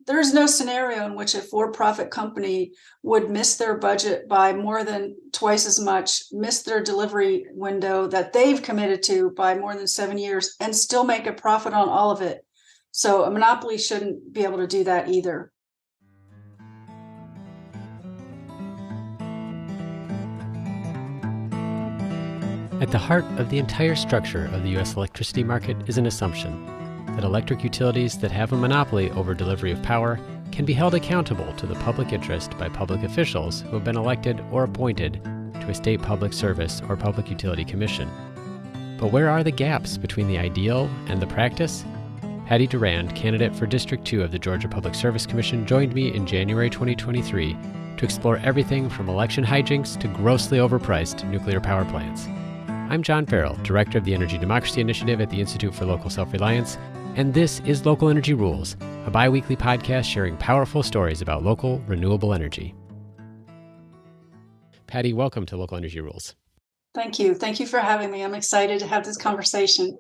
there's no scenario in which a for-profit company would miss their budget by more than twice as much, miss their delivery window that they've committed to by more than 7 years, and still make a profit on all of it. So a monopoly shouldn't be able to do that either. At the heart of the entire structure of the U.S. electricity market is an assumption that electric utilities that have a monopoly over delivery of power can be held accountable to the public interest by public officials who have been elected or appointed to a state public service or public utility commission. But where are the gaps between the ideal and the practice? Patty Durand, candidate for District 2 of the Georgia Public Service Commission, joined me in January 2023 to explore everything from election hijinks to grossly overpriced nuclear power plants. I'm John Farrell, Director of the Energy Democracy Initiative at the Institute for Local Self-Reliance, and this is Local Energy Rules, a bi-weekly podcast sharing powerful stories about local renewable energy. Patty, welcome to Local Energy Rules. Thank you. Thank you for having me. I'm excited to have this conversation.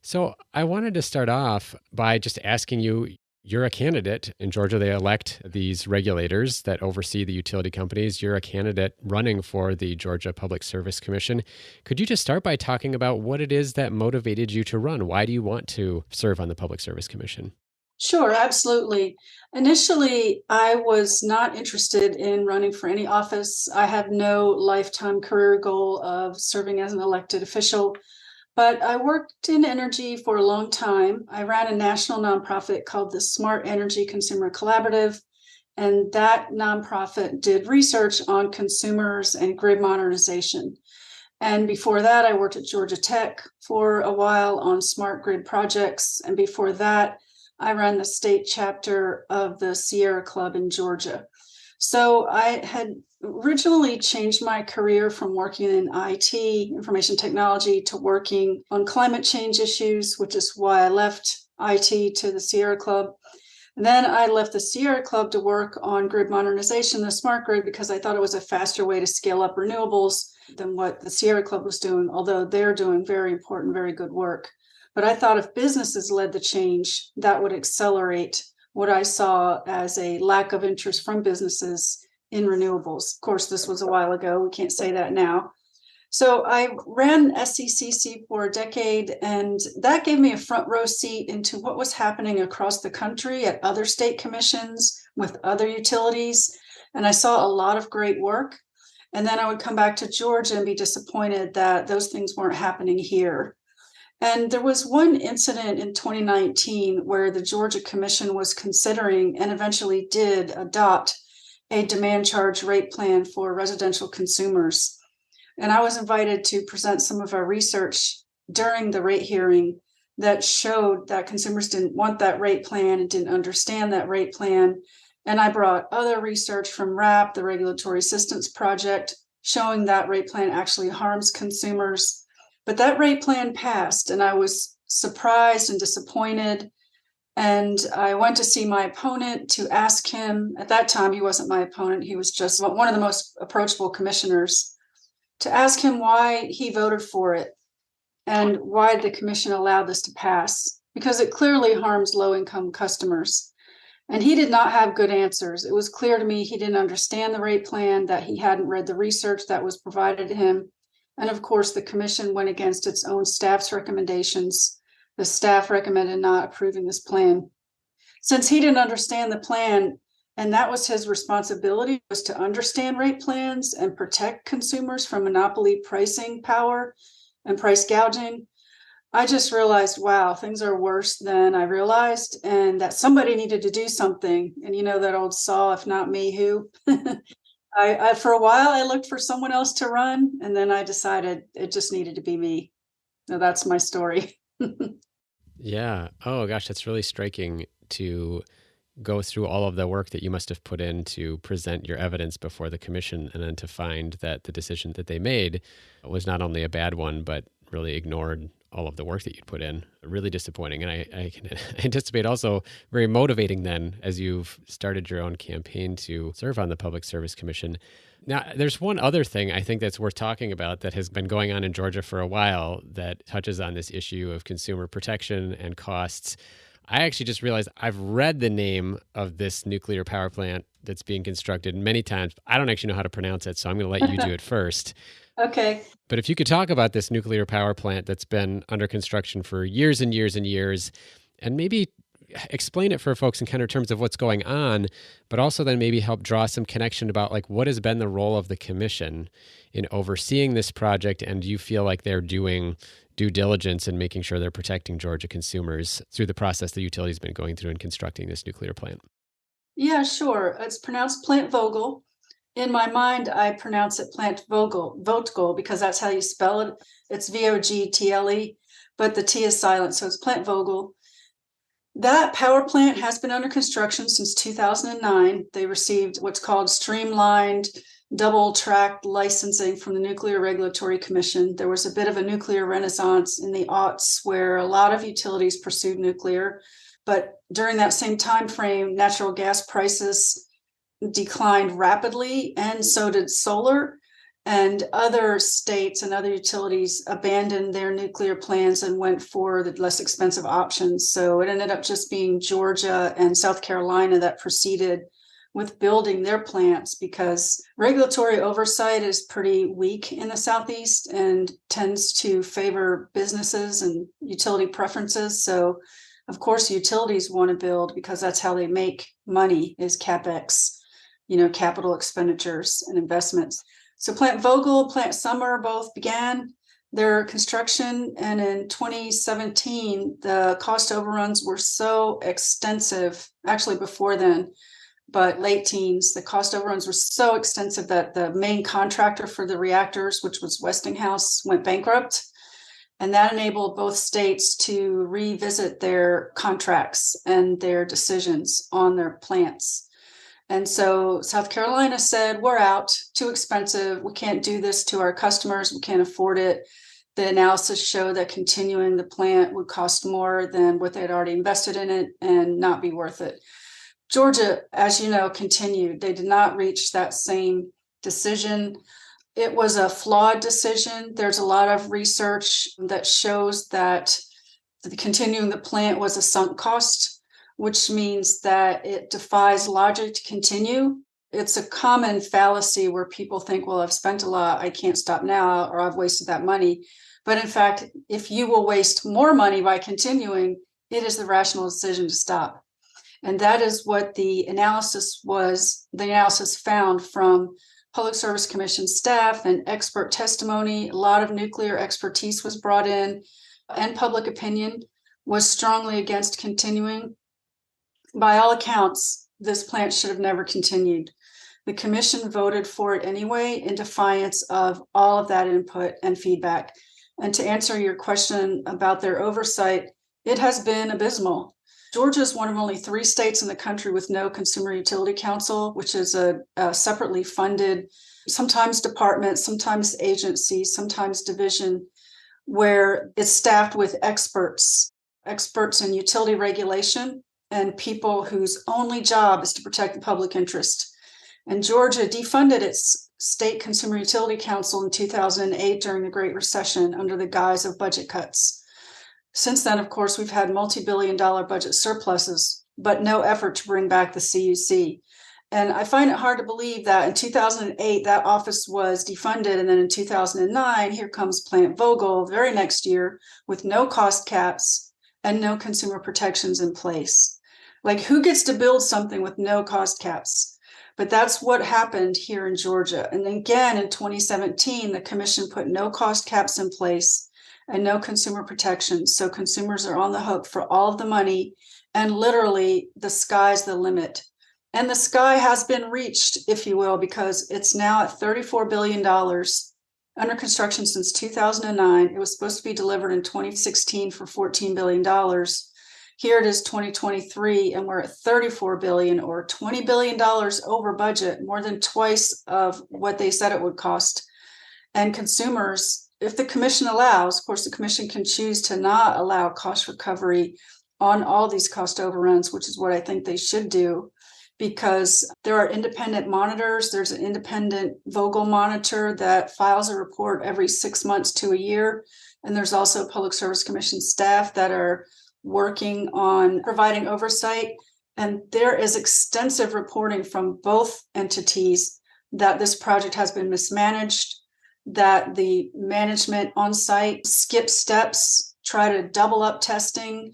So I wanted to start off by just asking you, you're a candidate. In Georgia, they elect these regulators that oversee the utility companies. You're a candidate running for the Georgia Public Service Commission. Could you just start by talking about what it is that motivated you to run? Why do you want to serve on the Public Service Commission? Sure, absolutely. Initially, I was not interested in running for any office. I have no lifetime career goal of serving as an elected official. But I worked in energy for a long time. I ran a national nonprofit called the Smart Energy Consumer Collaborative, and that nonprofit did research on consumers and grid modernization. And before that, I worked at Georgia Tech for a while on smart grid projects. And before that, I ran the state chapter of the Sierra Club in Georgia. So I had originally changed my career from working in IT, information technology, to working on climate change issues, which is why I left IT to the Sierra Club. And then I left the Sierra Club to work on grid modernization, the smart grid, because I thought it was a faster way to scale up renewables than what the Sierra Club was doing, although they're doing very important, very good work. But I thought if businesses led the change, that would accelerate what I saw as a lack of interest from businesses in renewables. Of course, this was a while ago. We can't say that now. So I ran SCCC for a decade, and that gave me a front row seat into what was happening across the country at other state commissions with other utilities. And I saw a lot of great work. And then I would come back to Georgia and be disappointed that those things weren't happening here. And there was one incident in 2019 where the Georgia Commission was considering and eventually did adopt a demand charge rate plan for residential consumers. And I was invited to present some of our research during the rate hearing that showed that consumers didn't want that rate plan and didn't understand that rate plan. And I brought other research from RAP, the Regulatory Assistance Project, showing that rate plan actually harms consumers. But that rate plan passed, and I was surprised and disappointed. And I went to see my opponent to ask him, at that time, he wasn't my opponent, he was just one of the most approachable commissioners, to ask him why he voted for it and why the commission allowed this to pass, because it clearly harms low-income customers. And he did not have good answers. It was clear to me he didn't understand the rate plan, that he hadn't read the research that was provided to him. And of course, the commission went against its own staff's recommendations. The staff recommended not approving this plan. Since he didn't understand the plan, and that was his responsibility, was to understand rate plans and protect consumers from monopoly pricing power and price gouging, I just realized, wow, things are worse than I realized, and that somebody needed to do something. And you know that old saw, if not me, who? I for a while, I looked for someone else to run, and then I decided it just needed to be me. Now that's my story. Yeah. Oh, gosh, that's really striking to go through all of the work that you must have put in to present your evidence before the commission, and then to find that the decision that they made was not only a bad one, but really ignored all of the work that you'd put in. Really disappointing. And I can anticipate also very motivating then as you've started your own campaign to serve on the Public Service Commission. Now, there's one other thing I think that's worth talking about that has been going on in Georgia for a while that touches on this issue of consumer protection and costs. I actually just realized I've read the name of this nuclear power plant that's being constructed many times. I don't actually know how to pronounce it, so I'm going to let you do it first. Okay. But if you could talk about this nuclear power plant that's been under construction for years and years and years, and maybe explain it for folks in kind of terms of what's going on, but also then maybe help draw some connection about like what has been the role of the commission in overseeing this project, and do you feel like they're doing due diligence in making sure they're protecting Georgia consumers through the process the utility's been going through in constructing this nuclear plant? Yeah, sure. It's pronounced Plant Vogtle. In my mind, I pronounce it Plant Vogtle, because that's how you spell it. It's Vogtle, but the T is silent, so it's Plant Vogtle. That power plant has been under construction since 2009. They received what's called streamlined double-track licensing from the Nuclear Regulatory Commission. There was a bit of a nuclear renaissance in the aughts where a lot of utilities pursued nuclear, but during that same time frame, natural gas prices declined rapidly, and so did solar. And other states and other utilities abandoned their nuclear plans and went for the less expensive options. So it ended up just being Georgia and South Carolina that proceeded with building their plants, because regulatory oversight is pretty weak in the Southeast and tends to favor businesses and utility preferences. So, of course, utilities want to build because that's how they make money, is CapEx, capital expenditures and investments. So Plant Vogtle, Plant Summer both began their construction, and in 2017, the cost overruns were so extensive, actually before then, but late teens, the cost overruns were so extensive that the main contractor for the reactors, which was Westinghouse, went bankrupt. And that enabled both states to revisit their contracts and their decisions on their plants. And so South Carolina said, we're out, too expensive. We can't do this to our customers. We can't afford it. The analysis showed that continuing the plant would cost more than what they'd already invested in it and not be worth it. Georgia, as you know, continued. They did not reach that same decision. It was a flawed decision. There's a lot of research that shows that continuing the plant was a sunk cost, which means that it defies logic to continue. It's a common fallacy where people think, well, I've spent a lot, I can't stop now, or I've wasted that money. But in fact, if you will waste more money by continuing, it is the rational decision to stop. And that is what the analysis was. The analysis found from Public Service Commission staff and expert testimony. A lot of nuclear expertise was brought in, and public opinion was strongly against continuing. By all accounts, this plant should have never continued. The commission voted for it anyway in defiance of all of that input and feedback. And to answer your question about their oversight, it has been abysmal. Georgia is one of only 3 states in the country with no Consumer Utility Council, which is a separately funded, sometimes department, sometimes agency, sometimes division, where it's staffed with experts in utility regulation, and people whose only job is to protect the public interest. And Georgia defunded its state Consumer Utility Council in 2008 during the Great Recession under the guise of budget cuts. Since then, of course, we've had multi-billion-dollar budget surpluses, but no effort to bring back the CUC. And I find it hard to believe that in 2008, that office was defunded. And then in 2009, here comes Plant Vogtle the very next year with no cost caps and no consumer protections in place. Like, who gets to build something with no cost caps? But that's what happened here in Georgia. And again, in 2017, the commission put no cost caps in place and no consumer protections. So consumers are on the hook for all of the money, and literally the sky's the limit. And the sky has been reached, if you will, because it's now at $34 billion under construction since 2009. It was supposed to be delivered in 2016 for $14 billion. Here it is 2023, and we're at $34 billion, or $20 billion over budget, more than twice of what they said it would cost. And consumers, if the commission allows, of course, the commission can choose to not allow cost recovery on all these cost overruns, which is what I think they should do, because there are independent monitors. There's an independent Vogtle monitor that files a report every 6 months to a year. And there's also Public Service Commission staff that are working on providing oversight. And there is extensive reporting from both entities that this project has been mismanaged, that the management on site skips steps, try to double up testing,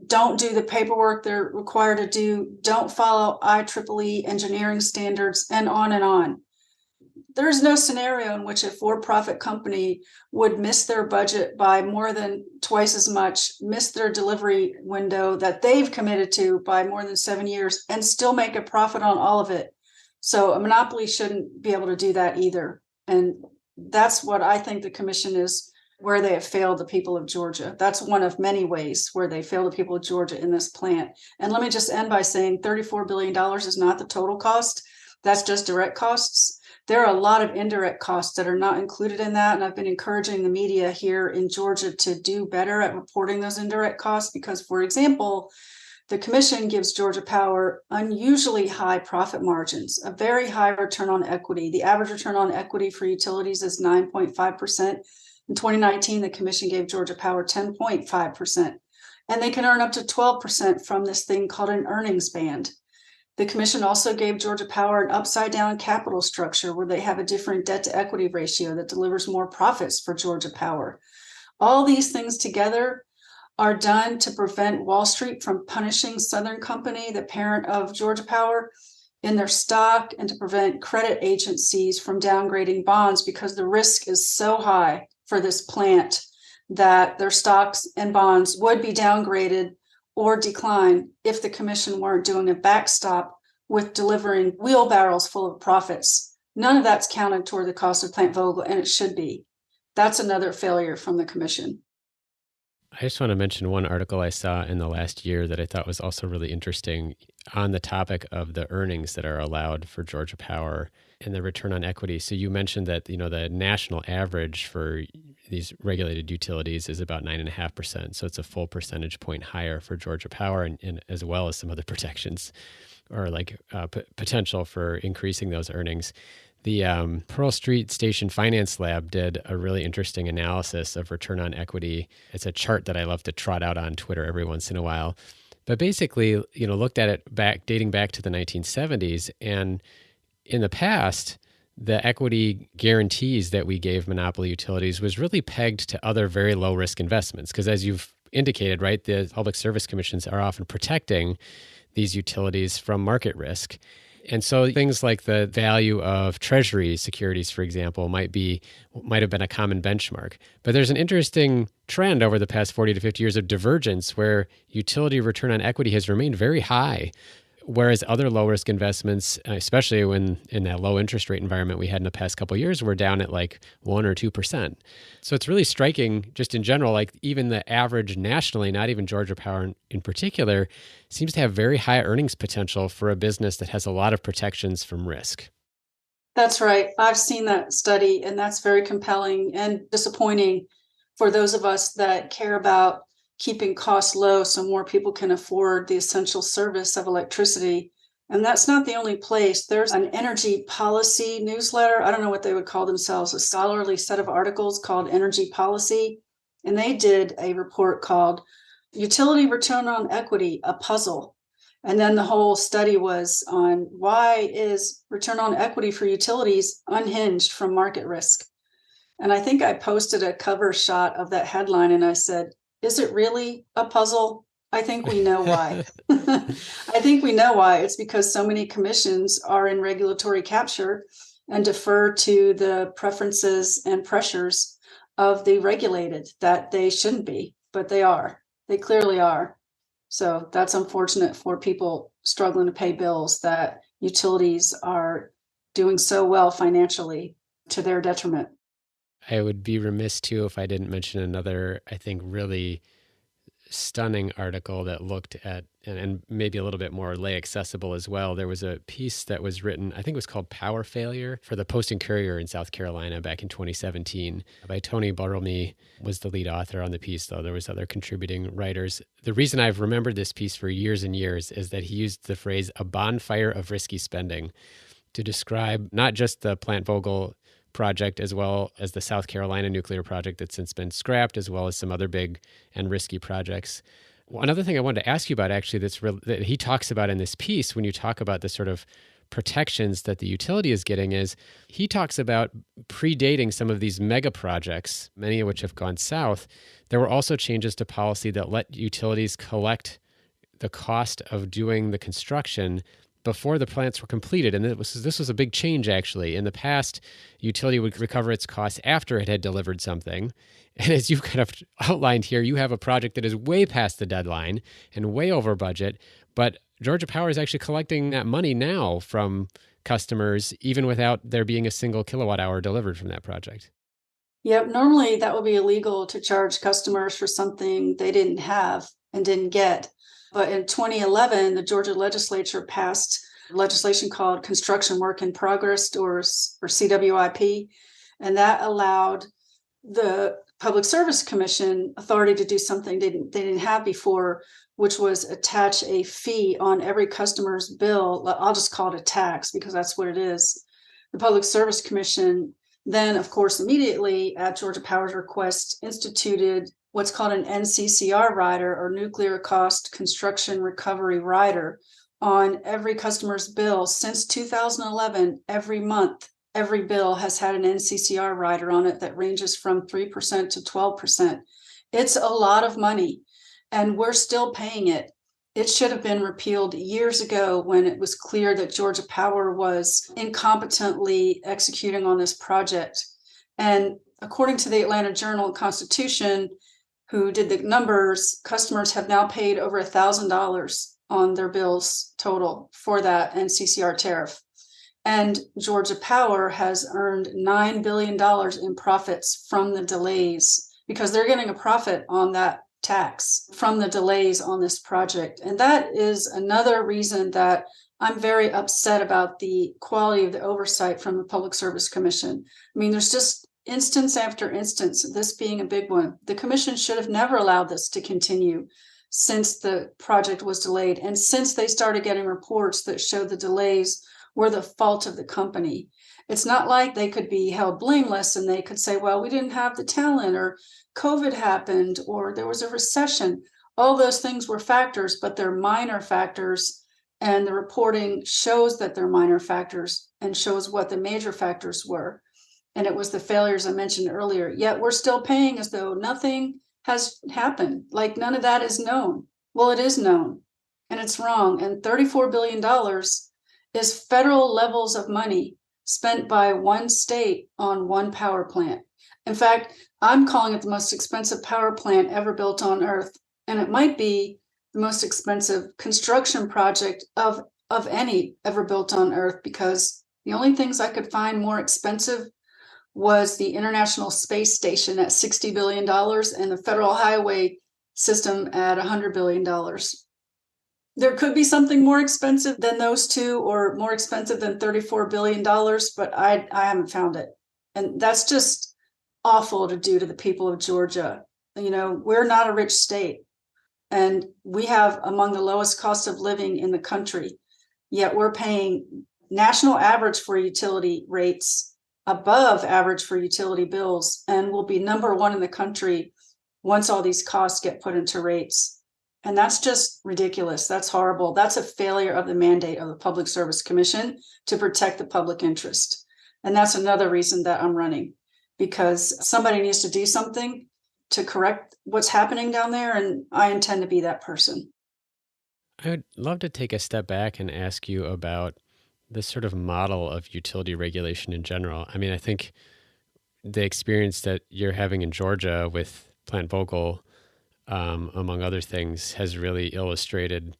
don't do the paperwork they're required to do, don't follow IEEE engineering standards, and on and on. There's no scenario in which a for-profit company would miss their budget by more than twice as much, miss their delivery window that they've committed to by more than 7 years, and still make a profit on all of it. So a monopoly shouldn't be able to do that either. And that's what I think the commission is, where they have failed the people of Georgia. That's one of many ways where they fail the people of Georgia in this plant. And let me just end by saying $34 billion is not the total cost. That's just direct costs. There are a lot of indirect costs that are not included in that. And I've been encouraging the media here in Georgia to do better at reporting those indirect costs because, for example, the commission gives Georgia Power unusually high profit margins, a very high return on equity. The average return on equity for utilities is 9.5%. In 2019, the commission gave Georgia Power 10.5%. And they can earn up to 12% from this thing called an earnings band. The commission also gave Georgia Power an upside down capital structure where they have a different debt to equity ratio that delivers more profits for Georgia Power. All these things together are done to prevent Wall Street from punishing Southern Company, the parent of Georgia Power, in their stock, and to prevent credit agencies from downgrading bonds because the risk is so high for this plant that their stocks and bonds would be downgraded or decline if the commission weren't doing a backstop with delivering wheelbarrows full of profits. None of that's counted toward the cost of Plant Vogtle, and it should be. That's another failure from the commission. I just want to mention one article I saw in the last year that I thought was also really interesting on the topic of the earnings that are allowed for Georgia Power and the return on equity. So you mentioned that, the national average for these regulated utilities is about 9.5%. So it's a full percentage point higher for Georgia Power and as well as some other protections or potential for increasing those earnings. The Pearl Street Station Finance Lab did a really interesting analysis of return on equity. It's a chart that I love to trot out on Twitter every once in a while. But basically, looked at it dating back to the 1970s. And in the past, the equity guarantees that we gave monopoly utilities was really pegged to other very low risk investments. Because as you've indicated, right, the public service commissions are often protecting these utilities from market risk. And so things like the value of treasury securities, for example, might have been a common benchmark. But there's an interesting trend over the past 40 to 50 years of divergence where utility return on equity has remained very high, whereas other low-risk investments, especially when in that low interest rate environment we had in the past couple of years, were down at like 1 or 2%. So it's really striking just in general, like even the average nationally, not even Georgia Power in particular, seems to have very high earnings potential for a business that has a lot of protections from risk. That's right. I've seen that study, and that's very compelling and disappointing for those of us that care about keeping costs low so more people can afford the essential service of electricity. And that's not the only place. There's an energy policy newsletter. I don't know what they would call themselves, a scholarly set of articles called Energy Policy. And they did a report called Utility Return on Equity, a Puzzle. And then the whole study was on why is return on equity for utilities unhinged from market risk? And I think I posted a cover shot of that headline and I said, is it really a puzzle? I think we know why. I think we know why. It's because so many commissions are in regulatory capture and defer to the preferences and pressures of the regulated that they shouldn't be, but they are. They clearly are. So that's unfortunate for people struggling to pay bills that utilities are doing so well financially to their detriment. I would be remiss too if I didn't mention another, I think, really stunning article that looked at, and maybe a little bit more lay accessible as well. There was a piece that was written, I think it was called Power Failure, for the Post and Courier in South Carolina back in 2017 by Tony Bartlemy was the lead author on the piece, though there was other contributing writers. The reason I've remembered this piece for years and years is that he used the phrase a bonfire of risky spending to describe not just the Plant Vogtle project as well as the South Carolina nuclear project that's since been scrapped, as well as some other big and risky projects, Another thing I wanted to ask you about, actually, that he talks about in this piece, when you talk about the sort of protections that the utility is getting, is he talks about predating some of these mega projects, many of which have gone south. There were also changes to policy that let utilities collect the cost of doing the construction before the plants were completed. And this was a big change, actually. In the past, utility would recover its costs after it had delivered something. And as you've kind of outlined here, you have a project that is way past the deadline and way over budget, but Georgia Power is actually collecting that money now from customers, even without there being a single kilowatt hour delivered from that project. Yep, normally that would be illegal to charge customers for something they didn't have and didn't get. But in 2011, the Georgia legislature passed legislation called Construction Work in Progress, or CWIP, and that allowed the Public Service Commission authority to do something they didn't have before, which was attach a fee on every customer's bill. I'll just call it a tax because that's what it is. The Public Service Commission then, of course, immediately at Georgia Power's request, instituted what's called an NCCR rider, or Nuclear Cost Construction Recovery Rider, on every customer's bill. Since 2011, every month, every bill has had an NCCR rider on it that ranges from 3% to 12%. It's a lot of money, and we're still paying it. It should have been repealed years ago when it was clear that Georgia Power was incompetently executing on this project. And according to the Atlanta Journal-Constitution, who did the numbers, customers have now paid over $1,000 on their bills total for that NCCR tariff. And Georgia Power has earned $9 billion in profits from the delays, because they're getting a profit on that tax from the delays on this project. And that is another reason that I'm very upset about the quality of the oversight from the Public Service Commission. I mean, there's just instance after instance, this being a big one. The commission should have never allowed this to continue since the project was delayed, and since they started getting reports that showed the delays were the fault of the company. It's not like they could be held blameless and they could say, well, we didn't have the talent, or COVID happened, or there was a recession. All those things were factors, but they're minor factors. And the reporting shows that they're minor factors and shows what the major factors were. And it was the failures I mentioned earlier. Yet we're still paying as though nothing has happened. Like none of that is known. Well, it is known, and it's wrong. And $34 billion is federal levels of money spent by one state on one power plant. In fact, I'm calling it the most expensive power plant ever built on Earth. And it might be the most expensive construction project of any ever built on Earth, because the only things I could find more expensive was the International Space Station at $60 billion and the federal highway system at $100 billion. There could be something more expensive than those two, or more expensive than $34 billion, but I haven't found it. And that's just awful to do to the people of Georgia. You know, we're not a rich state, and we have among the lowest cost of living in the country, yet we're paying national average for utility rates, above average for utility bills, and will be number one in the country once all these costs get put into rates. And that's just ridiculous. That's horrible. That's a failure of the mandate of the Public Service Commission to protect the public interest. And that's another reason that I'm running, because somebody needs to do something to correct what's happening down there, and I intend to be that person. I would love to take a step back and ask you about this sort of model of utility regulation in general. I mean, I think the experience that you're having in Georgia with Plant Vogtle, among other things, has really illustrated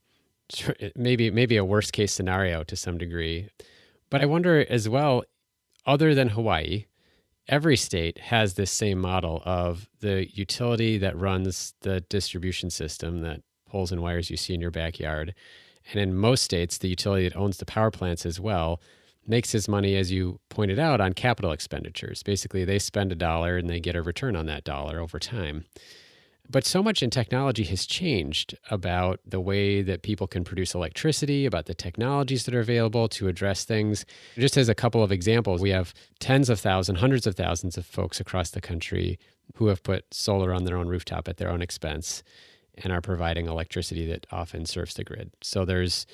maybe a worst case scenario to some degree. But I wonder as well, other than Hawaii, every state has this same model of the utility that runs the distribution system, that poles and wires you see in your backyard. And in most states, the utility that owns the power plants as well makes its money, as you pointed out, on capital expenditures. Basically, they spend $1 and they get a return on that dollar over time. But so much in technology has changed about the way that people can produce electricity, about the technologies that are available to address things. Just as a couple of examples, we have tens of thousands, hundreds of thousands of folks across the country who have put solar on their own rooftop at their own expense. and are providing electricity that often serves the grid. So there's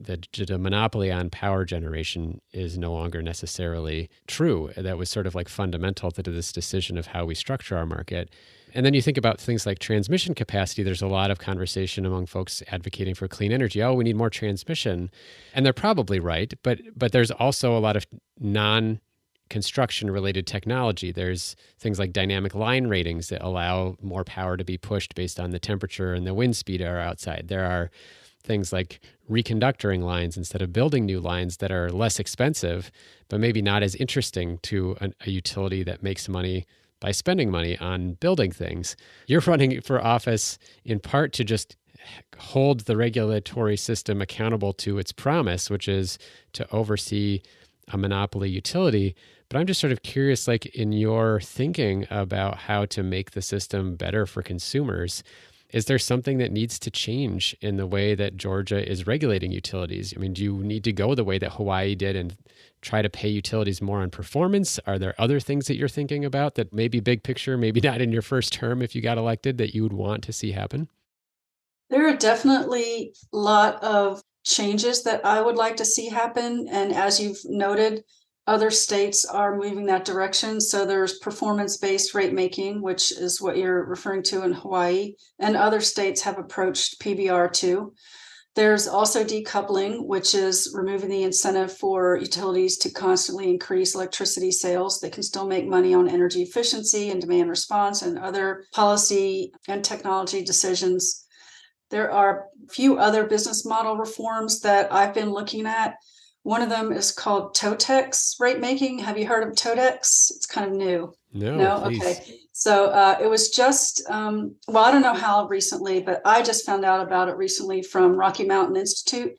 the monopoly on power generation is no longer necessarily true. That was sort of like fundamental to this decision of how we structure our market. And then you think about things like transmission capacity. There's a lot of conversation among folks advocating for clean energy. Oh, we need more transmission. And they're probably right. But there's also a lot of non-construction related technology. There's things like dynamic line ratings that allow more power to be pushed based on the temperature and the wind speed are outside. There are things like reconductoring lines instead of building new lines that are less expensive, but maybe not as interesting to a utility that makes money by spending money on building things. You're running for office in part to just hold the regulatory system accountable to its promise, which is to oversee a monopoly utility. But I'm just sort of curious, like in your thinking about how to make the system better for consumers, is there something that needs to change in the way that Georgia is regulating utilities? I mean, do you need to go the way that Hawaii did and try to pay utilities more on performance? Are there other things that you're thinking about that maybe big picture, maybe not in your first term if you got elected, that you would want to see happen? There are definitely a lot of changes that I would like to see happen. And as you've noted, other states are moving that direction. So there's performance-based rate making, which is what you're referring to in Hawaii, and other states have approached PBR too. There's also decoupling, which is removing the incentive for utilities to constantly increase electricity sales. They can still make money on energy efficiency and demand response and other policy and technology decisions. There are a few other business model reforms that I've been looking at. One of them is called TOTEX rate making. Have you heard of TOTEX? It's kind of new. No, please. Okay. So it was just, well, I don't know how recently, but I just found out about it recently from Rocky Mountain Institute,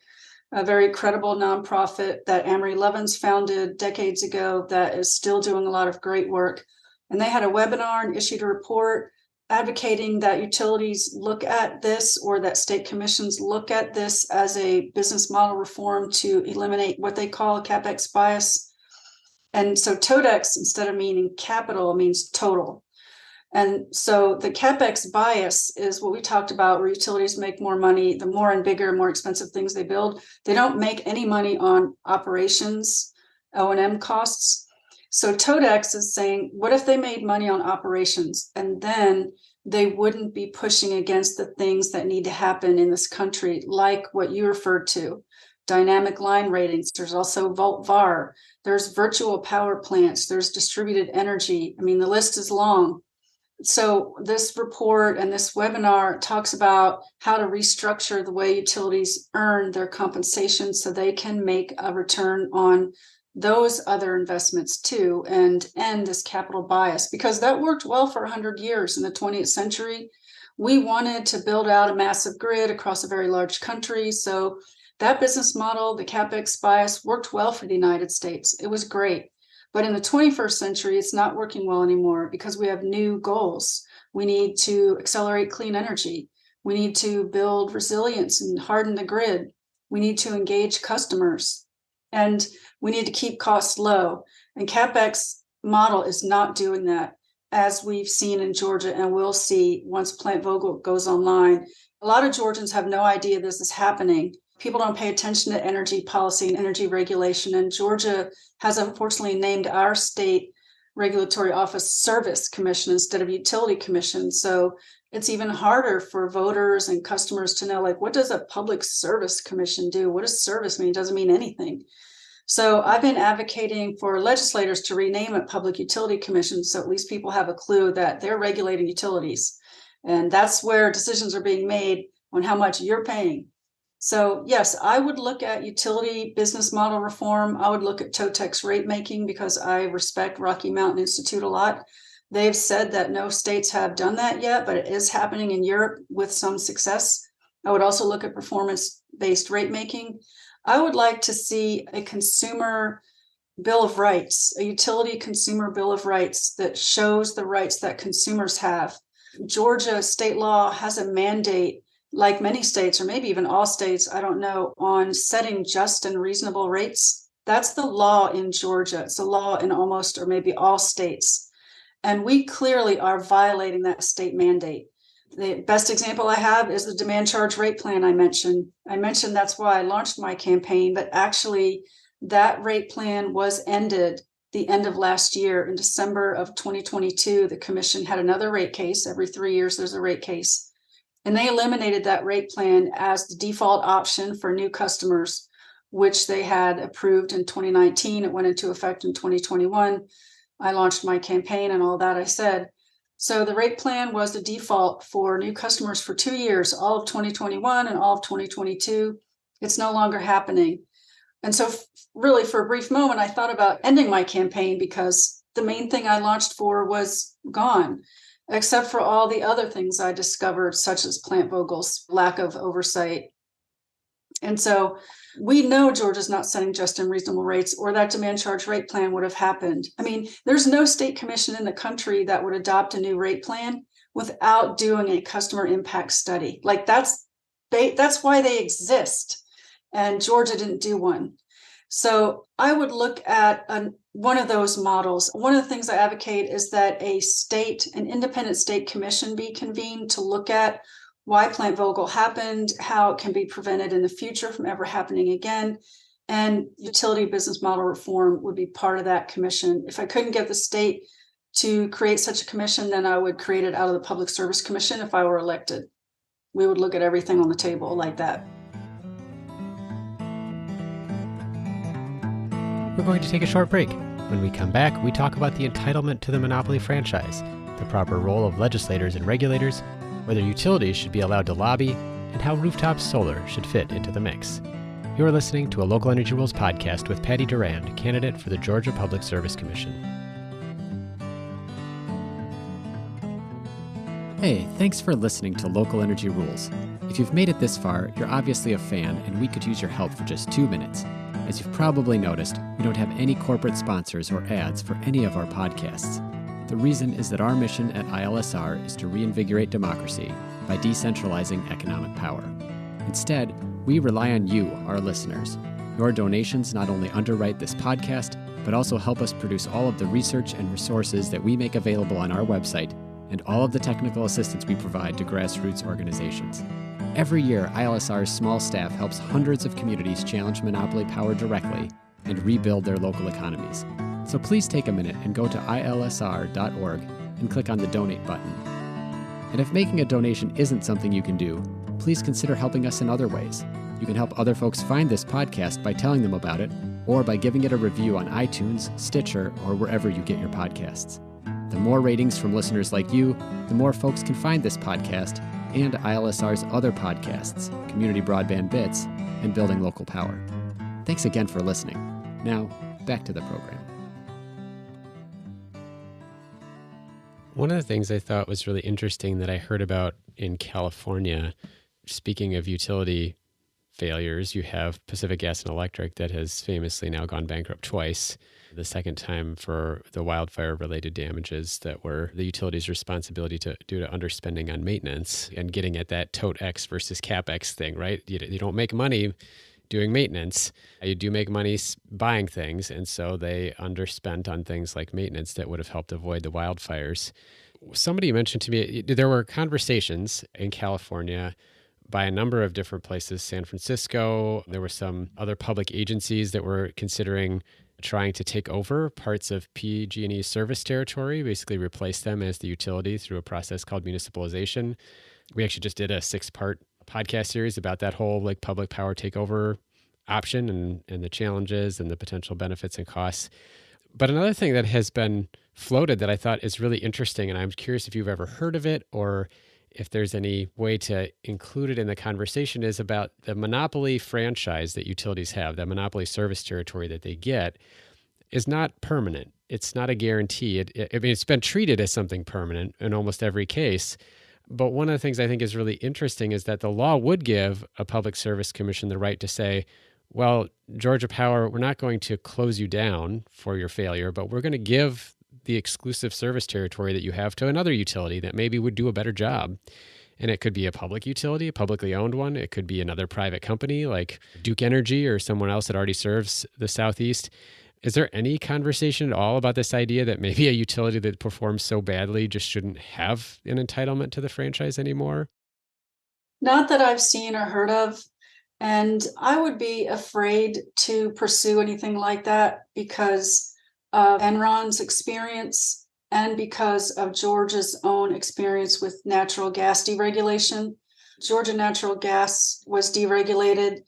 a very credible nonprofit that Amory Lovins founded decades ago that is still doing a lot of great work. And they had a webinar and issued a report advocating that utilities look at this, or that state commissions look at this as a business model reform to eliminate what they call capex bias. And so TOTEX, instead of meaning capital, means total. And so the capex bias is what we talked about, where utilities make more money the more and bigger and more expensive things they build. They don't make any money on operations, O&M costs. So TOTEX is saying, what if they made money on operations, and then they wouldn't be pushing against the things that need to happen in this country, like what you referred to, dynamic line ratings. There's also VAR. There's virtual power plants. There's distributed energy. I mean, the list is long. So this report and this webinar talks about how to restructure the way utilities earn their compensation so they can make a return on those other investments too, and end this capital bias, because that worked well for 100 years in the 20th century. We wanted to build out a massive grid across a very large country. So that business model, the capex bias, worked well for the United States. It was great. But in the 21st century, it's not working well anymore because we have new goals. We need to accelerate clean energy. We need to build resilience and harden the grid. We need to engage customers. And we need to keep costs low. And CapEx model is not doing that, as we've seen in Georgia and will see once Plant Vogtle goes online. A lot of Georgians have no idea this is happening. People don't pay attention to energy policy and energy regulation. And Georgia has unfortunately named our state regulatory office Service Commission instead of Utility Commission. So it's even harder for voters and customers to know, like, what does a public service commission do? What does service mean? It doesn't mean anything. So I've been advocating for legislators to rename it Public Utility Commission, so at least people have a clue that they're regulating utilities. And that's where decisions are being made on how much you're paying. So yes, I would look at utility business model reform. I would look at TOTEX rate making, because I respect Rocky Mountain Institute a lot. They've said that no states have done that yet, but it is happening in Europe with some success. I would also look at performance-based rate making. I would like to see a consumer bill of rights, a utility consumer bill of rights that shows the rights that consumers have. Georgia state law has a mandate, like many states, or maybe even all states, I don't know, on setting just and reasonable rates. That's the law in Georgia. It's a law in almost or maybe all states. And we clearly are violating that state mandate. The best example I have is the demand charge rate plan I mentioned. That's why I launched my campaign, but actually that rate plan was ended the end of last year. In December of 2022, the commission had another rate case. Every 3 years, there's a rate case. And they eliminated that rate plan as the default option for new customers, which they had approved in 2019. It went into effect in 2021. I launched my campaign and all that I said. So the rate plan was the default for new customers for 2 years, all of 2021 and all of 2022. It's no longer happening. And so really for a brief moment, I thought about ending my campaign because the main thing I launched for was gone, except for all the other things I discovered, such as Plant Vogel's lack of oversight. And so we know Georgia's not setting just and reasonable rates, or that demand charge rate plan would have happened. I mean, there's no state commission in the country that would adopt a new rate plan without doing a customer impact study. Like that's why they exist. And Georgia didn't do one. So I would look at one of those models. One of the things I advocate is that an independent state commission be convened to look at why Plant Vogtle happened, how it can be prevented in the future from ever happening again. And utility business model reform would be part of that commission. If I couldn't get the state to create such a commission, then I would create it out of the Public Service Commission if I were elected. We would look at everything on the table like that. We're going to take a short break. When we come back, we talk about the entitlement to the monopoly franchise, the proper role of legislators and regulators, whether utilities should be allowed to lobby, and how rooftop solar should fit into the mix. You're listening to a Local Energy Rules podcast with Patty Durand, candidate for the Georgia Public Service Commission. Hey, thanks for listening to Local Energy Rules. If you've made it this far, you're obviously a fan, and we could use your help for just 2 minutes. As you've probably noticed, we don't have any corporate sponsors or ads for any of our podcasts. The reason is that our mission at ILSR is to reinvigorate democracy by decentralizing economic power. Instead, we rely on you, our listeners. Your donations not only underwrite this podcast, but also help us produce all of the research and resources that we make available on our website and all of the technical assistance we provide to grassroots organizations. Every year, ILSR's small staff helps hundreds of communities challenge monopoly power directly and rebuild their local economies. So please take a minute and go to ilsr.org and click on the donate button. And if making a donation isn't something you can do, please consider helping us in other ways. You can help other folks find this podcast by telling them about it, or by giving it a review on iTunes, Stitcher, or wherever you get your podcasts. The more ratings from listeners like you, the more folks can find this podcast and ILSR's other podcasts, Community Broadband Bits, and Building Local Power. Thanks again for listening. Now, back to the program. One of the things I thought was really interesting that I heard about in California, speaking of utility failures, you have Pacific Gas and Electric that has famously now gone bankrupt twice. The second time for the wildfire-related damages that were the utility's responsibility due to underspending on maintenance and getting at that tote X versus CapEx thing, right? You don't make money doing maintenance. You do make money buying things, and so they underspent on things like maintenance that would have helped avoid the wildfires. Somebody mentioned to me there were conversations in California by a number of different places, San Francisco. There were some other public agencies that were considering trying to take over parts of PG&E's service territory, basically replace them as the utility through a process called municipalization. We actually just did a 6-part podcast series about that whole public power takeover option and the challenges and the potential benefits and costs. But another thing that has been floated that I thought is really interesting, and I'm curious if you've ever heard of it or if there's any way to include it in the conversation, is about the monopoly franchise that utilities have, that monopoly service territory that they get is not permanent. It's not a guarantee. It's been treated as something permanent in almost every case. But one of the things I think is really interesting is that the law would give a public service commission the right to say, well, Georgia Power, we're not going to close you down for your failure, but we're going to give the exclusive service territory that you have to another utility that maybe would do a better job. And it could be a public utility, a publicly owned one. It could be another private company like Duke Energy or someone else that already serves the Southeast. Is there any conversation at all about this idea that maybe a utility that performs so badly just shouldn't have an entitlement to the franchise anymore? Not that I've seen or heard of. And I would be afraid to pursue anything like that because of Enron's experience and because of Georgia's own experience with natural gas deregulation. Georgia natural gas was deregulated,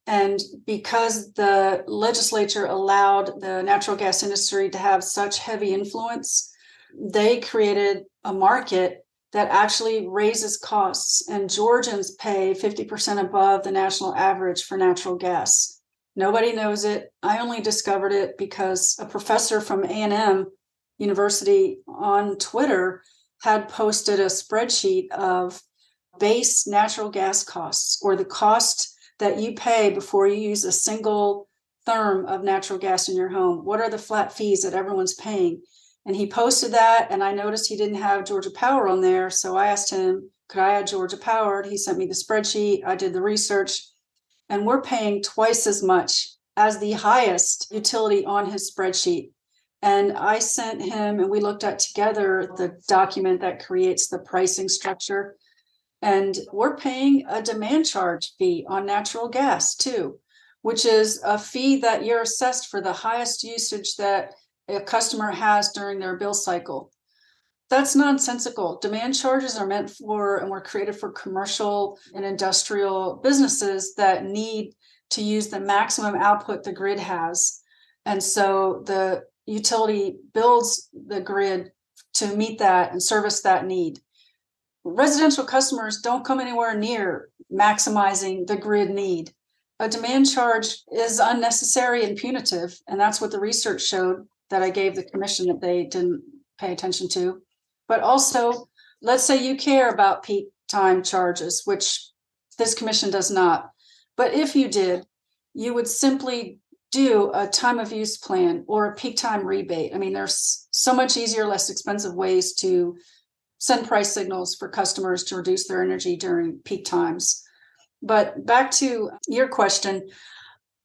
and because the legislature allowed the natural gas industry to have such heavy influence, they created a market that actually raises costs, and Georgians pay 50% above the national average for natural gas. Nobody knows it. I only discovered it because a professor from A&M University on Twitter had posted a spreadsheet of base natural gas costs, or the cost that you pay before you use a single therm of natural gas in your home. What are the flat fees that everyone's paying? And he posted that, and I noticed he didn't have Georgia Power on there. So I asked him, could I add Georgia Power? He sent me the spreadsheet. I did the research, and we're paying twice as much as the highest utility on his spreadsheet. And I sent him, and we looked at together the document that creates the pricing structure. And we're paying a demand charge fee on natural gas too, which is a fee that you're assessed for the highest usage that a customer has during their bill cycle. That's nonsensical. Demand charges are meant for and were created for commercial and industrial businesses that need to use the maximum output the grid has. And so the utility builds the grid to meet that and service that need. Residential customers don't come anywhere near maximizing the grid need. A demand charge is unnecessary and punitive, and that's what the research showed that I gave the commission that they didn't pay attention to. But also, let's say you care about peak time charges, which this commission does not. But if you did, you would simply do a time of use plan or a peak time rebate. I mean, there's so much easier, less expensive ways to send price signals for customers to reduce their energy during peak times. But back to your question,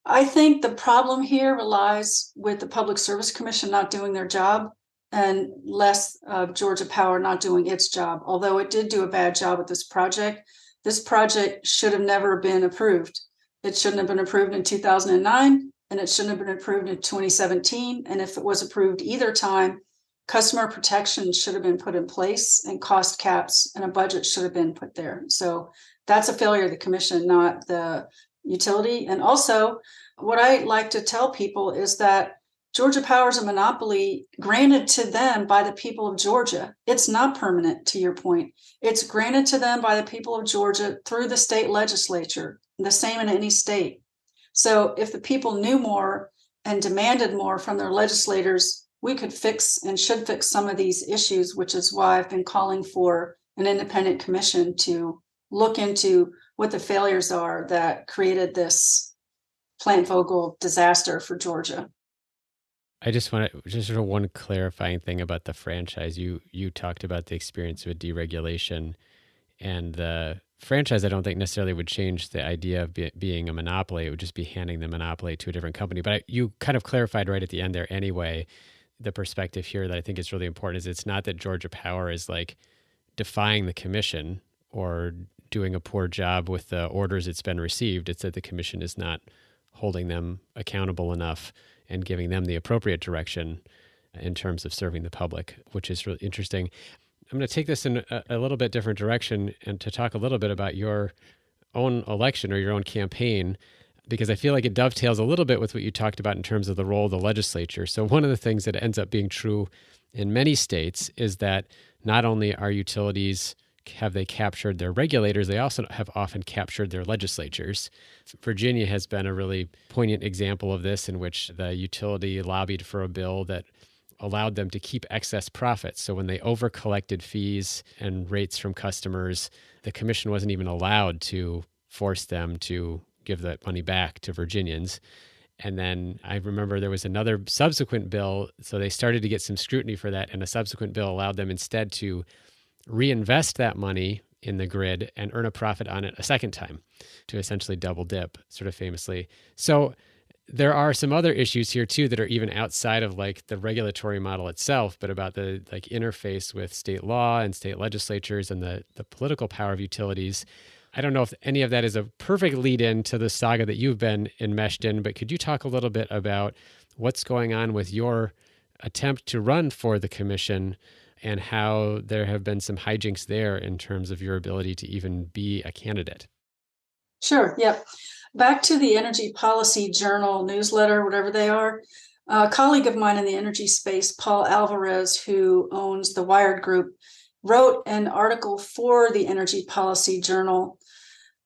I think the problem here relies with the Public Service Commission not doing their job and less of Georgia Power not doing its job. Although it did do a bad job with this project should have never been approved. It shouldn't have been approved in 2009, and it shouldn't have been approved in 2017. And if it was approved either time, customer protection should have been put in place, and cost caps and a budget should have been put there. So that's a failure of the commission, not the utility. And also, what I like to tell people is that Georgia Power is a monopoly granted to them by the people of Georgia. It's not permanent, to your point. It's granted to them by the people of Georgia through the state legislature, the same in any state. So if the people knew more and demanded more from their legislators, we could fix and should fix some of these issues, which is why I've been calling for an independent commission to look into what the failures are that created this Plant Vogtle disaster for Georgia. I just want to just sort of one clarifying thing about the franchise. You talked about the experience with deregulation, and the franchise I don't think necessarily would change the idea of being a monopoly. It would just be handing the monopoly to a different company. But you kind of clarified right at the end there anyway, the perspective here that I think is really important is it's not that Georgia Power is like defying the commission or doing a poor job with the orders it's been received. It's that the commission is not holding them accountable enough and giving them the appropriate direction in terms of serving the public, which is really interesting. I'm going to take this in a little bit different direction and to talk a little bit about your own election or your own campaign, because I feel like it dovetails a little bit with what you talked about in terms of the role of the legislature. So one of the things that ends up being true in many states is that not only are utilities have they captured their regulators, they also have often captured their legislatures. Virginia has been a really poignant example of this, in which the utility lobbied for a bill that allowed them to keep excess profits. So when they overcollected fees and rates from customers, the commission wasn't even allowed to force them to give that money back to Virginians. And then I remember there was another subsequent bill, so they started to get some scrutiny for that, and a subsequent bill allowed them instead to reinvest that money in the grid and earn a profit on it a second time, to essentially double dip, sort of famously. So there are some other issues here too that are even outside of like the regulatory model itself, but about the like interface with state law and state legislatures and the political power of utilities. I don't know if any of that is a perfect lead in to the saga that you've been enmeshed in, but could you talk a little bit about what's going on with your attempt to run for the commission and how there have been some hijinks there in terms of your ability to even be a candidate? Sure. Yep. Back to the Energy Policy Journal newsletter, whatever they are. A colleague of mine in the energy space, Paul Alvarez, who owns the Wired Group, wrote an article for the Energy Policy Journal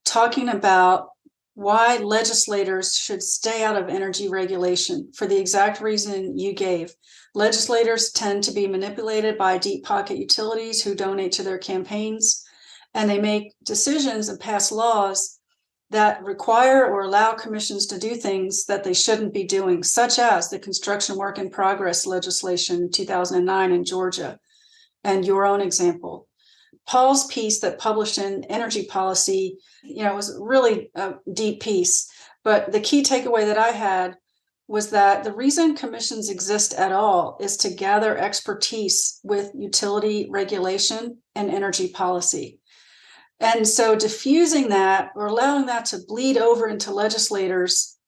talking about why legislators should stay out of energy regulation for the exact reason you gave. Legislators tend to be manipulated by deep pocket utilities who donate to their campaigns, and they make decisions and pass laws that require or allow commissions to do things that they shouldn't be doing, such as the construction work in progress legislation in 2009 in Georgia, and your own example. Paul's piece that published in Energy Policy, was really a deep piece. But the key takeaway that I had was that the reason commissions exist at all is to gather expertise with utility regulation and energy policy. And so diffusing that or allowing that to bleed over into legislators'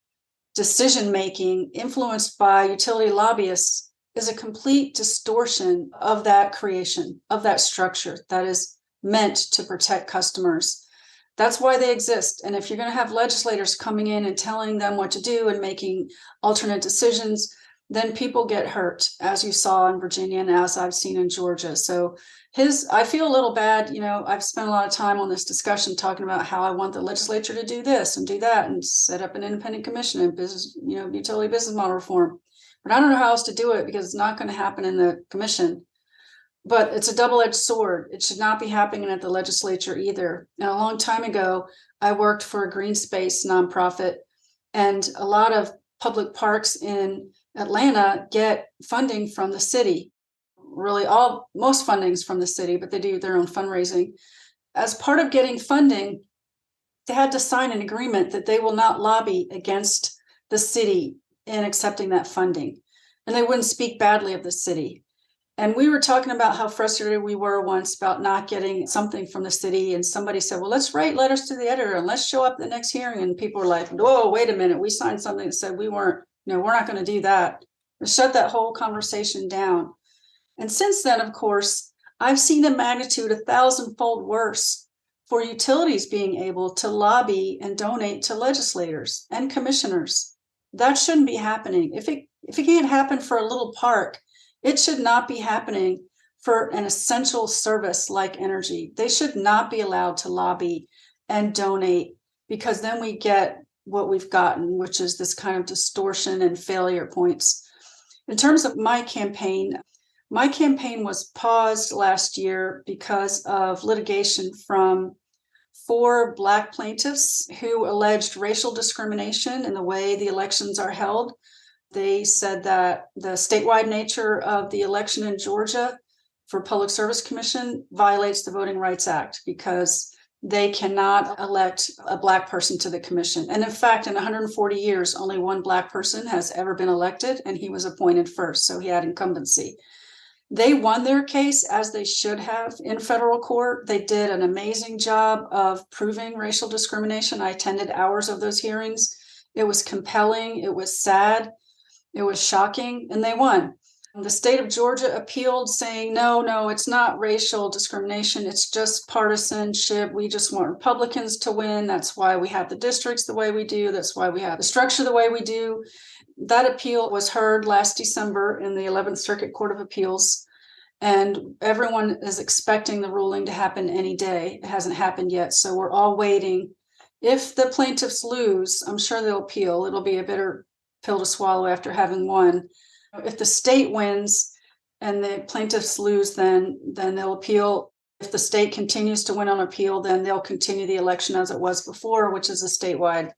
decision-making influenced by utility lobbyists is a complete distortion of that creation, of that structure that is meant to protect customers. That's why they exist. And if you're going to have legislators coming in and telling them what to do and making alternate decisions, then people get hurt, as you saw in Virginia and as I've seen in Georgia. So I feel a little bad. I've spent a lot of time on this discussion talking about how I want the legislature to do this and do that and set up an independent commission and business, utility business model reform. But I don't know how else to do it because it's not going to happen in the commission. But it's a double-edged sword. It should not be happening at the legislature either. And a long time ago, I worked for a green space nonprofit, and a lot of public parks in Atlanta get funding from the city. Really, most funding's from the city, but they do their own fundraising. As part of getting funding, they had to sign an agreement that they will not lobby against the city in accepting that funding, and they wouldn't speak badly of the city. And we were talking about how frustrated we were once about not getting something from the city. And somebody said, well, let's write letters to the editor and let's show up at the next hearing. And people were like, whoa, wait a minute. We signed something that said we're not going to do that. Shut that whole conversation down. And since then, of course, I've seen a magnitude 1,000-fold worse for utilities being able to lobby and donate to legislators and commissioners. That shouldn't be happening. If it can't happen for a little park, it should not be happening for an essential service like energy. They should not be allowed to lobby and donate, because then we get what we've gotten, which is this kind of distortion and failure points. In terms of my campaign was paused last year because of litigation from 4 Black plaintiffs who alleged racial discrimination in the way the elections are held. They said that the statewide nature of the election in Georgia for Public Service Commission violates the Voting Rights Act because they cannot elect a Black person to the commission. And in fact, in 140 years, only one Black person has ever been elected, and he was appointed first, so he had incumbency. They won their case, as they should have, in federal court. They did an amazing job of proving racial discrimination. I attended hours of those hearings. It was compelling. It was sad. It was shocking, and they won. The state of Georgia appealed, saying, no, it's not racial discrimination. It's just partisanship. We just want Republicans to win. That's why we have the districts the way we do. That's why we have the structure the way we do. That appeal was heard last December in the 11th Circuit Court of Appeals, and everyone is expecting the ruling to happen any day. It hasn't happened yet, so we're all waiting. If the plaintiffs lose, I'm sure they'll appeal. It'll be a bitter pill to swallow after having won. If the state wins and the plaintiffs lose, then they'll appeal. If the state continues to win on appeal, then they'll continue the election as it was before, which is a statewide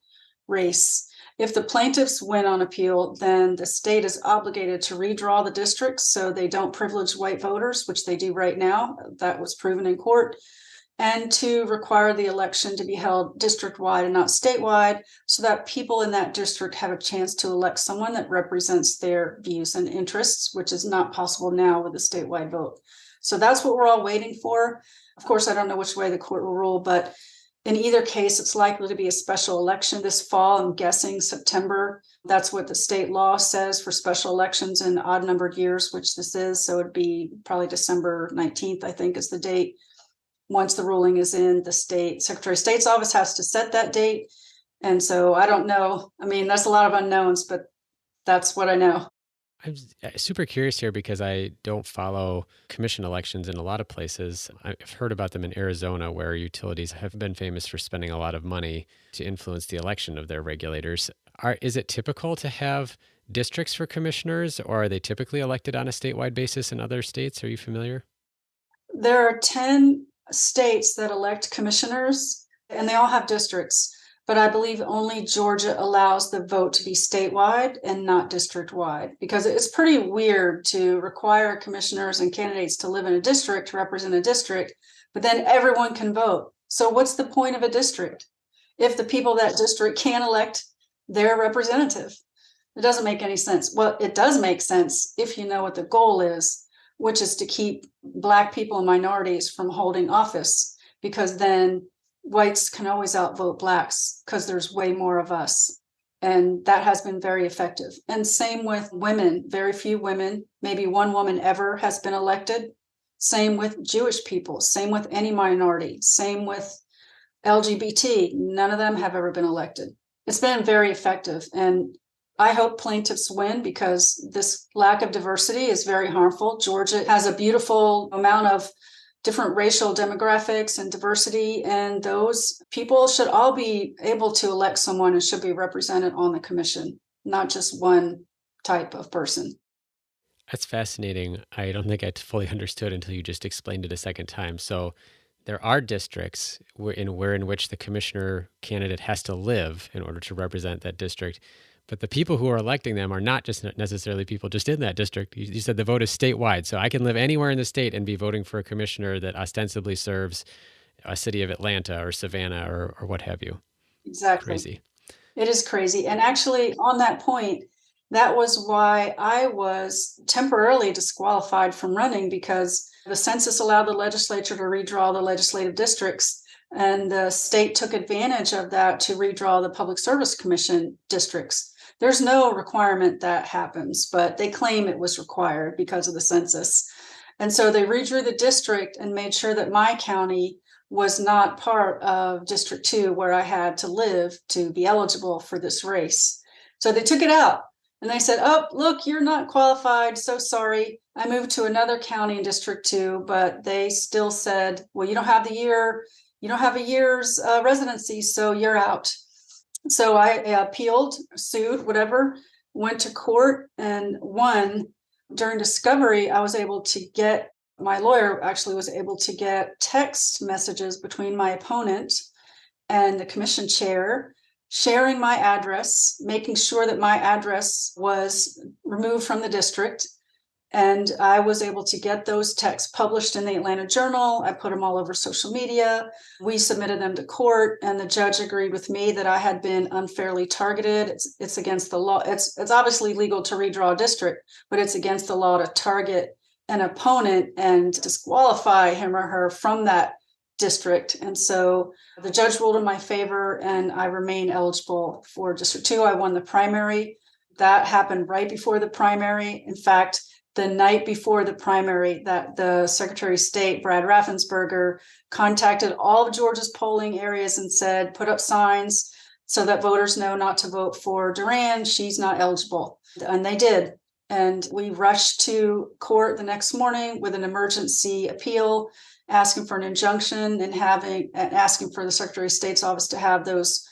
race. If the plaintiffs win on appeal, then the state is obligated to redraw the districts so they don't privilege white voters, which they do right now. That was proven in court. and to require the election to be held district-wide and not statewide, so that people in that district have a chance to elect someone that represents their views and interests, which is not possible now with a statewide vote. So that's what we're all waiting for. Of course, I don't know which way the court will rule, but in either case, it's likely to be a special election this fall. I'm guessing September. That's what the state law says for special elections in odd numbered years, which this is. So it'd be probably December 19th, I think, is the date. Once the ruling is in, the state Secretary of State's office has to set that date. And so I don't know. I mean, that's a lot of unknowns, but that's what I know. I'm super curious here because I don't follow commission elections in a lot of places. I've heard about them in Arizona, where utilities have been famous for spending a lot of money to influence the election of their regulators. Is it typical to have districts for commissioners, or are they typically elected on a statewide basis in other states? Are you familiar? There are 10 states that elect commissioners, and they all have districts. But I believe only Georgia allows the vote to be statewide and not district-wide, because it's pretty weird to require commissioners and candidates to live in a district, to represent a district, but then everyone can vote. So what's the point of a district if the people of that district can't elect their representative? It doesn't make any sense. Well, it does make sense if you know what the goal is, which is to keep Black people and minorities from holding office, because then whites can always outvote Blacks because there's way more of us. And that has been very effective. And same with women. Very few women, maybe one woman ever has been elected. Same with Jewish people, same with any minority, same with LGBT. None of them have ever been elected. It's been very effective. And I hope plaintiffs win, because this lack of diversity is very harmful. Georgia has a beautiful amount of different racial demographics and diversity, and those people should all be able to elect someone and should be represented on the commission, not just one type of person. That's fascinating. I don't think I fully understood until you just explained it a second time. So there are districts in which the commissioner candidate has to live in order to represent that district. But the people who are electing them are not just necessarily people just in that district. You said the vote is statewide. So I can live anywhere in the state and be voting for a commissioner that ostensibly serves a city of Atlanta or Savannah or what have you. Exactly. Crazy. It is crazy. And actually, on that point, that was why I was temporarily disqualified from running, because the census allowed the legislature to redraw the legislative districts, and the state took advantage of that to redraw the Public Service Commission districts. There's no requirement that happens, but they claim it was required because of the census. And so they redrew the district and made sure that my county was not part of District 2, where I had to live to be eligible for this race. So they took it out and they said, oh, look, you're not qualified. So sorry. I moved to another county in District 2, but they still said, well, you don't have a year's residency, so you're out. So I appealed, sued, whatever, went to court and won. During discovery, I was able to get, my lawyer actually was able to get text messages between my opponent and the commission chair, sharing my address, making sure that my address was removed from the district. And I was able to get those texts published in the Atlanta Journal. I put them all over social media. We submitted them to court, and the judge agreed with me that I had been unfairly targeted. It's against the law. It's obviously legal to redraw a district, but it's against the law to target an opponent and disqualify him or her from that district. And so the judge ruled in my favor, and I remain eligible for District 2. I won the primary. That happened right before the primary. In fact, the night before the primary, that the Secretary of State, Brad Raffensperger, contacted all of Georgia's polling areas and said, put up signs so that voters know not to vote for Durand. She's not eligible. And they did. And we rushed to court the next morning with an emergency appeal, asking for an injunction and asking for the Secretary of State's office to have those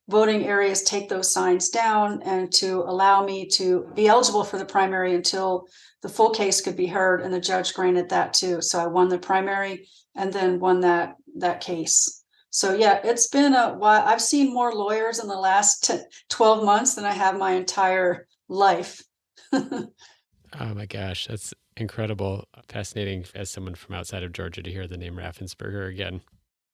voting areas take those signs down and to allow me to be eligible for the primary until the full case could be heard. And the judge granted that too. So I won the primary and then won that case. So yeah, it's been a while. I've seen more lawyers in the last 12 months than I have my entire life. Oh my gosh, that's incredible. Fascinating as someone from outside of Georgia to hear the name Raffensperger again.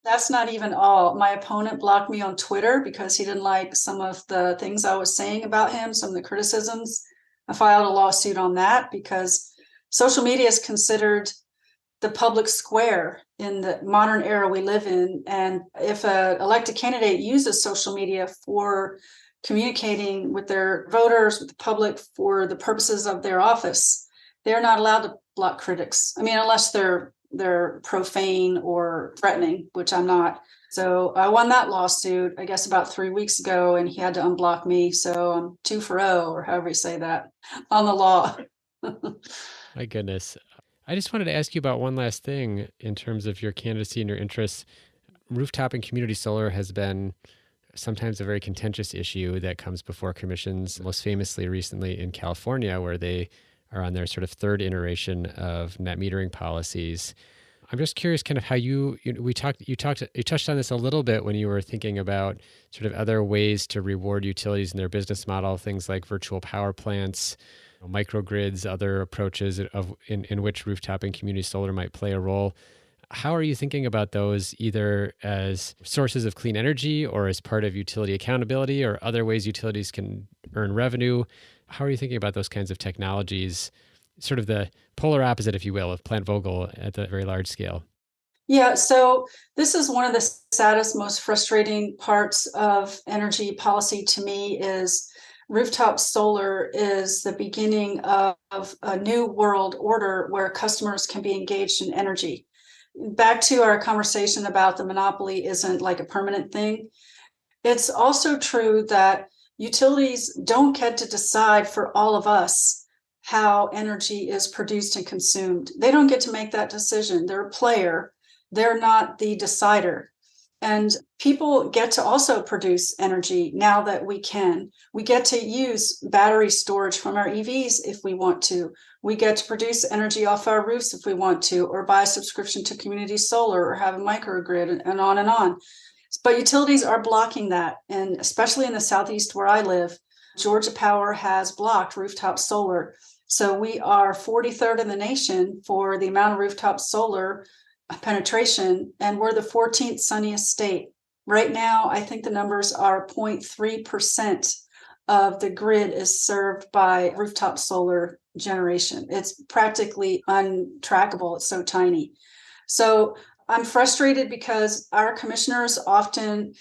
That's not even all. My opponent blocked me on Twitter because he didn't like some of the things I was saying about him, some of the criticisms. I filed a lawsuit on that because social media is considered the public square in the modern era we live in. And if an elected candidate uses social media for communicating with their voters, with the public for the purposes of their office, they're not allowed to block critics. I mean, unless they're profane or threatening, which I'm not. So I won that lawsuit, I guess, about 3 weeks ago, and he had to unblock me. So I'm 2-0, or however you say that, on the law. My goodness. I just wanted to ask you about one last thing in terms of your candidacy and your interests. Rooftop and community solar has been sometimes a very contentious issue that comes before commissions, most famously recently in California, where they are on their sort of third iteration of net metering policies. I'm just curious kind of how you touched on this a little bit when you were thinking about sort of other ways to reward utilities in their business model, things like virtual power plants, microgrids, other approaches in which rooftop and community solar might play a role. How are you thinking about those, either as sources of clean energy or as part of utility accountability or other ways utilities can earn revenue? How are you thinking about those kinds of technologies, sort of the polar opposite, if you will, of Plant Vogtle at the very large scale? Yeah, so this is one of the saddest, most frustrating parts of energy policy to me is rooftop solar is the beginning of a new world order where customers can be engaged in energy. Back to our conversation about the monopoly isn't like a permanent thing. It's also true that utilities don't get to decide for all of us how energy is produced and consumed. They don't get to make that decision. They're a player. They're not the decider. And people get to also produce energy now that we can. We get to use battery storage from our EVs if we want to. We get to produce energy off our roofs if we want to, or buy a subscription to community solar or have a microgrid and on and on. But utilities are blocking that. And especially in the Southeast where I live, Georgia Power has blocked rooftop solar. So we are 43rd in the nation for the amount of rooftop solar penetration, and we're the 14th sunniest state. Right now, I think the numbers are 0.3% of the grid is served by rooftop solar generation. It's practically untrackable. It's so tiny. So I'm frustrated because our commissioners often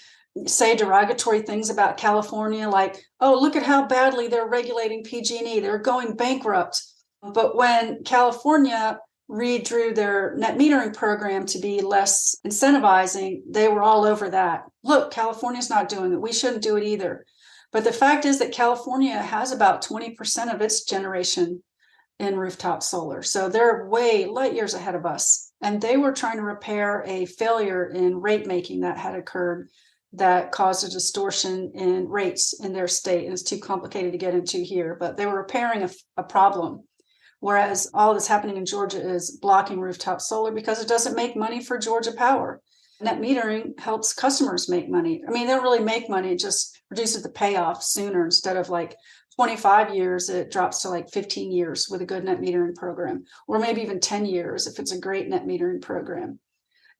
say derogatory things about California, like, oh, look at how badly they're regulating PG&E. They're going bankrupt. But when California redrew their net metering program to be less incentivizing, they were all over that. Look, California's not doing it. We shouldn't do it either. But the fact is that California has about 20% of its generation in rooftop solar. So they're way light years ahead of us. And they were trying to repair a failure in rate making that had occurred that caused a distortion in rates in their state. And it's too complicated to get into here, but they were repairing a problem. Whereas all that's happening in Georgia is blocking rooftop solar because it doesn't make money for Georgia Power. Net metering helps customers make money. I mean, they don't really make money, it just reduces the payoff sooner. Instead of like 25 years, it drops to like 15 years with a good net metering program, or maybe even 10 years if it's a great net metering program.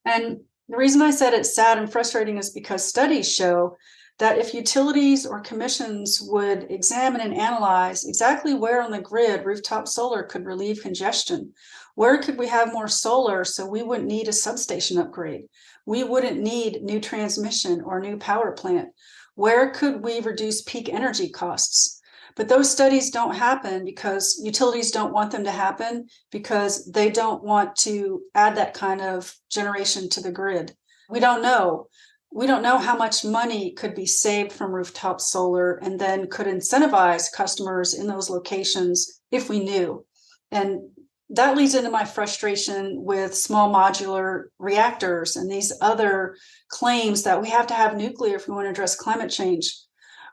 And the reason I said it's sad and frustrating is because studies show that if utilities or commissions would examine and analyze exactly where on the grid rooftop solar could relieve congestion, where could we have more solar so we wouldn't need a substation upgrade, we wouldn't need new transmission or new power plant, where could we reduce peak energy costs? But those studies don't happen because utilities don't want them to happen, because they don't want to add that kind of generation to the grid. We don't know. We don't know how much money could be saved from rooftop solar and then could incentivize customers in those locations if we knew. And that leads into my frustration with small modular reactors and these other claims that we have to have nuclear if we want to address climate change.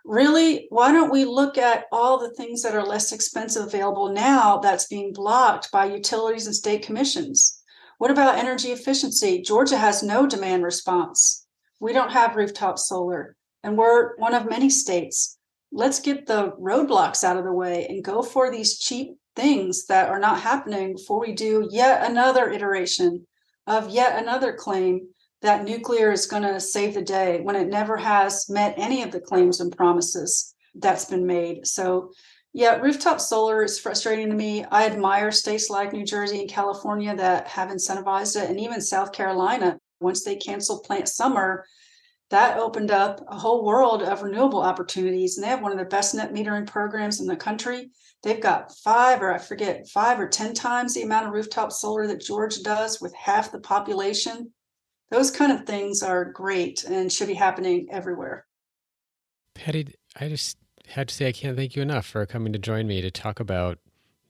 Really, why don't we look at all the things that are less expensive available now that's being blocked by utilities and state commissions? What about energy efficiency? Georgia has no demand response. We don't have rooftop solar, and we're one of many states. Let's get the roadblocks out of the way and go for these cheap things that are not happening before we do yet another iteration of yet another claim that nuclear is going to save the day when it never has met any of the claims and promises that's been made. So yeah, rooftop solar is frustrating to me. I admire states like New Jersey and California that have incentivized it, and even South Carolina. Once they canceled Plant Summer, that opened up a whole world of renewable opportunities. And they have one of the best net metering programs in the country. They've got 5 or 10 times the amount of rooftop solar that Georgia does with half the population. Those kind of things are great and should be happening everywhere. Patty, I just had to say I can't thank you enough for coming to join me to talk about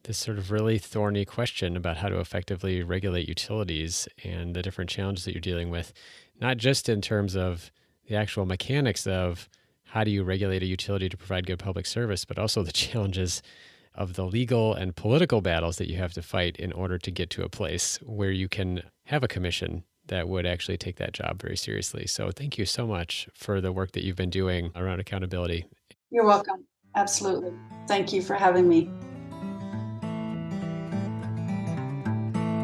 this sort of really thorny question about how to effectively regulate utilities and the different challenges that you're dealing with, not just in terms of the actual mechanics of how do you regulate a utility to provide good public service, but also the challenges of the legal and political battles that you have to fight in order to get to a place where you can have a commission that would actually take that job very seriously. So thank you so much for the work that you've been doing around accountability. You're welcome. Absolutely. Thank you for having me.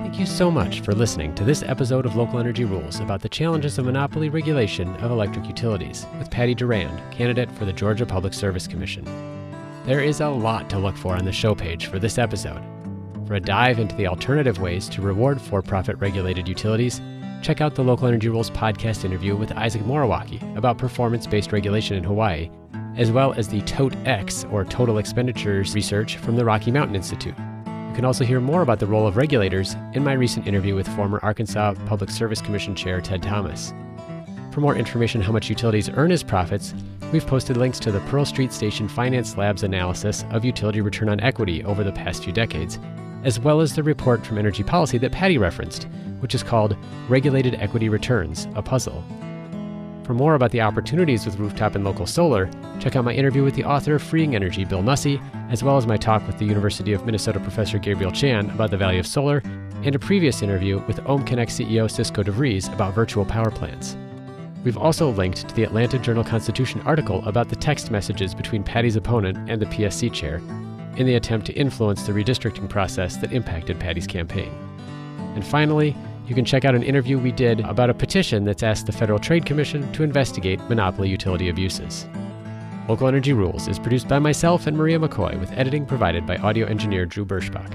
Thank you so much for listening to this episode of Local Energy Rules about the challenges of monopoly regulation of electric utilities with Patty Durand, candidate for the Georgia Public Service Commission. There is a lot to look for on the show page for this episode. For a dive into the alternative ways to reward for-profit regulated utilities, check out the Local Energy Rules podcast interview with Isaac Moriwaki about performance-based regulation in Hawaii, as well as the TOTE-X, or Total Expenditures research from the Rocky Mountain Institute. You can also hear more about the role of regulators in my recent interview with former Arkansas Public Service Commission Chair Ted Thomas. For more information on how much utilities earn as profits, we've posted links to the Pearl Street Station Finance Lab's analysis of utility return on equity over the past few decades, as well as the report from Energy Policy that Patty referenced, which is called Regulated Equity Returns, a Puzzle. For more about the opportunities with rooftop and local solar, check out my interview with the author of Freeing Energy, Bill Nussey, as well as my talk with the University of Minnesota professor Gabriel Chan about the value of solar, and a previous interview with Ohm Connect CEO Cisco DeVries about virtual power plants. We've also linked to the Atlanta Journal-Constitution article about the text messages between Patty's opponent and the PSC chair in the attempt to influence the redistricting process that impacted Patty's campaign. And finally, you can check out an interview we did about a petition that's asked the Federal Trade Commission to investigate monopoly utility abuses. Local Energy Rules is produced by myself and Maria McCoy, with editing provided by audio engineer Drew Berschbach.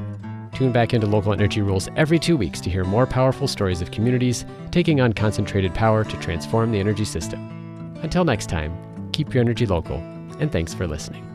Tune back into Local Energy Rules every 2 weeks to hear more powerful stories of communities taking on concentrated power to transform the energy system. Until next time, keep your energy local, and thanks for listening.